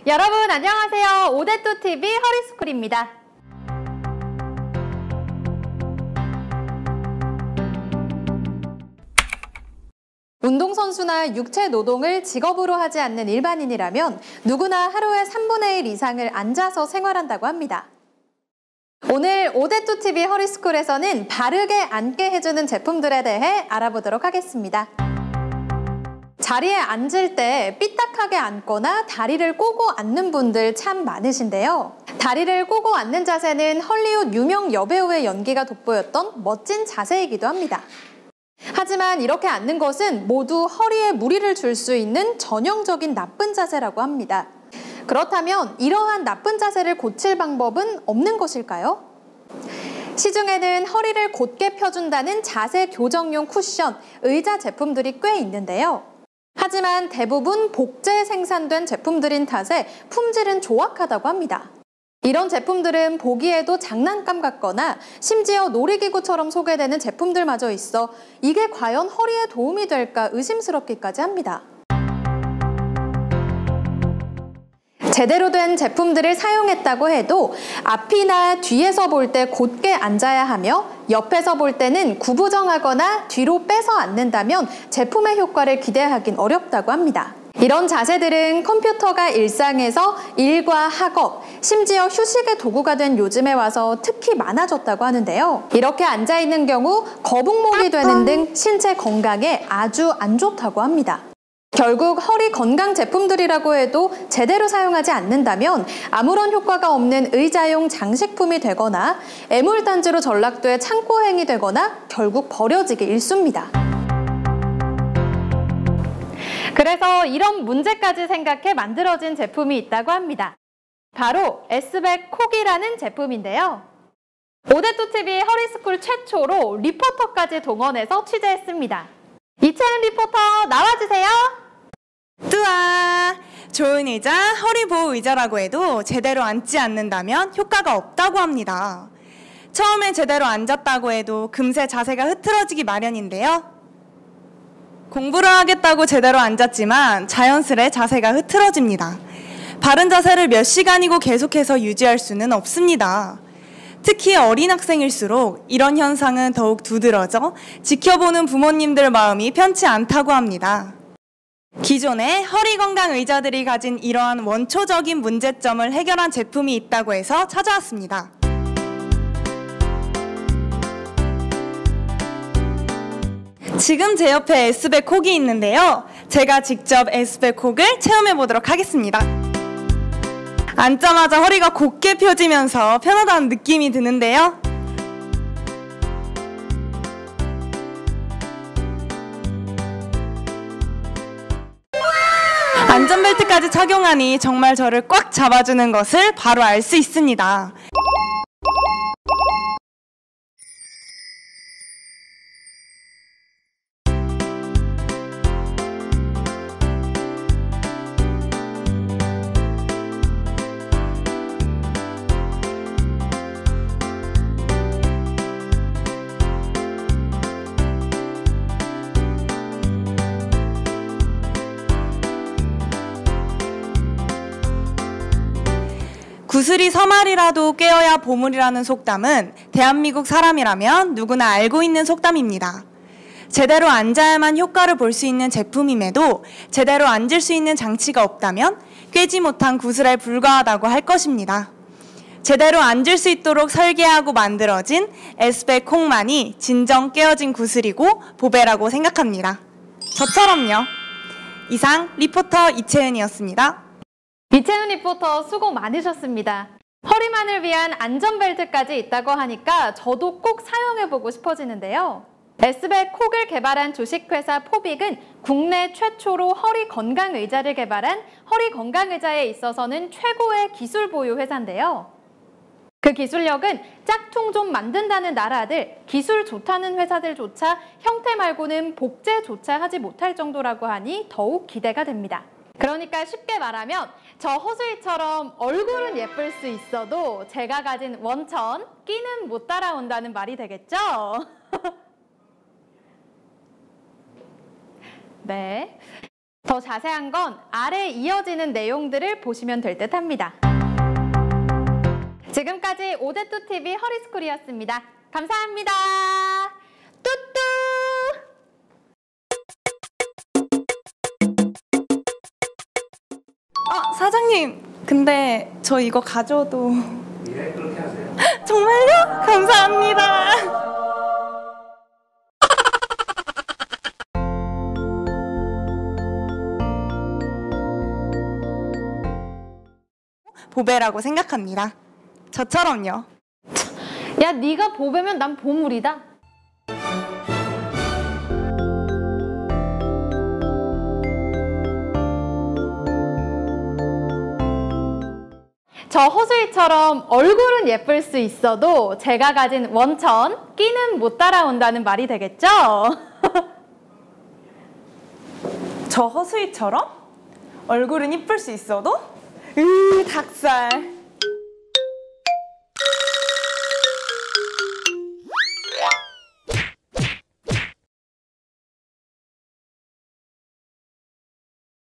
여러분 안녕하세요. 오데토TV 허리스쿨입니다. 운동선수나 육체 노동을 직업으로 하지 않는 일반인이라면 누구나 하루에 3분의 1 이상을 앉아서 생활한다고 합니다. 오늘 오데토TV 허리스쿨에서는 바르게 앉게 해주는 제품들에 대해 알아보도록 하겠습니다. 자리에 앉을 때 삐딱하게 앉거나 다리를 꼬고 앉는 분들 참 많으신데요. 다리를 꼬고 앉는 자세는 헐리우드 유명 여배우의 연기가 돋보였던 멋진 자세이기도 합니다. 하지만 이렇게 앉는 것은 모두 허리에 무리를 줄 수 있는 전형적인 나쁜 자세라고 합니다. 그렇다면 이러한 나쁜 자세를 고칠 방법은 없는 것일까요? 시중에는 허리를 곧게 펴준다는 자세 교정용 쿠션, 의자 제품들이 꽤 있는데요. 하지만 대부분 복제 생산된 제품들인 탓에 품질은 조악하다고 합니다. 이런 제품들은 보기에도 장난감 같거나 심지어 놀이기구처럼 소개되는 제품들마저 있어 이게 과연 허리에 도움이 될까 의심스럽기까지 합니다. 제대로 된 제품들을 사용했다고 해도 앞이나 뒤에서 볼 때 곧게 앉아야 하며 옆에서 볼 때는 구부정하거나 뒤로 빼서 앉는다면 제품의 효과를 기대하긴 어렵다고 합니다. 이런 자세들은 컴퓨터가 일상에서 일과 학업, 심지어 휴식의 도구가 된 요즘에 와서 특히 많아졌다고 하는데요. 이렇게 앉아있는 경우 거북목이 되는 등 신체 건강에 아주 안 좋다고 합니다. 결국 허리 건강 제품들이라고 해도 제대로 사용하지 않는다면 아무런 효과가 없는 의자용 장식품이 되거나 애물단지로 전락돼 창고행이 되거나 결국 버려지기 일쑤입니다. 그래서 이런 문제까지 생각해 만들어진 제품이 있다고 합니다. 바로 S백 콕이라는 제품인데요. 오데토TV 허리스쿨 최초로 리포터까지 동원해서 취재했습니다. 이채은 리포터 나와주세요. 뚜아! 좋은 의자, 허리보호 의자라고 해도 제대로 앉지 않는다면 효과가 없다고 합니다. 처음에 제대로 앉았다고 해도 금세 자세가 흐트러지기 마련인데요. 공부를 하겠다고 제대로 앉았지만 자연스레 자세가 흐트러집니다. 바른 자세를 몇 시간이고 계속해서 유지할 수는 없습니다. 특히 어린 학생일수록 이런 현상은 더욱 두드러져 지켜보는 부모님들 마음이 편치 않다고 합니다. 기존의 허리 건강 의자들이 가진 이러한 원초적인 문제점을 해결한 제품이 있다고 해서 찾아왔습니다. 지금 제 옆에 S백 콕이 있는데요. 제가 직접 S백 콕을 체험해 보도록 하겠습니다. 앉자마자 허리가 곧게 펴지면서 편하다는 느낌이 드는데요. 안전벨트까지 착용하니 정말 저를 꽉 잡아주는 것을 바로 알 수 있습니다. 구슬이 서말이라도 깨어야 보물이라는 속담은 대한민국 사람이라면 누구나 알고 있는 속담입니다. 제대로 앉아야만 효과를 볼 수 있는 제품임에도 제대로 앉을 수 있는 장치가 없다면 꿰지 못한 구슬에 불과하다고 할 것입니다. 제대로 앉을 수 있도록 설계하고 만들어진 S백 콕만이 진정 깨어진 구슬이고 보배라고 생각합니다. 저처럼요. 이상 리포터 이채은이었습니다. 이채은 리포터 수고 많으셨습니다. 허리만을 위한 안전벨트까지 있다고 하니까 저도 꼭 사용해보고 싶어지는데요. S백 콕을 개발한 주식회사 포빅은 국내 최초로 허리 건강 의자를 개발한 허리 건강 의자에 있어서는 최고의 기술 보유 회사인데요. 그 기술력은 짝퉁 좀 만든다는 나라들, 기술 좋다는 회사들조차 형태 말고는 복제조차 하지 못할 정도라고 하니 더욱 기대가 됩니다. 그러니까 쉽게 말하면 저 허수이처럼 얼굴은 예쁠 수 있어도 제가 가진 원천, 끼는 못 따라온다는 말이 되겠죠? 네. 더 자세한 건 아래 이어지는 내용들을 보시면 될 듯 합니다. 지금까지 오데뚜TV 허리스쿨이었습니다. 감사합니다. 뚜뚜! 사장님, 근데 저 이거 가져도... 예, 그렇게 하세요. 정말요? 감사합니다. 보배라고 생각합니다. 저처럼요. 야, 네가 보배면 난 보물이다. 저 허수이처럼 얼굴은 예쁠 수 있어도 제가 가진 원천, 끼는 못 따라온다는 말이 되겠죠? 저 허수이처럼 얼굴은 이쁠 수 있어도 닭살.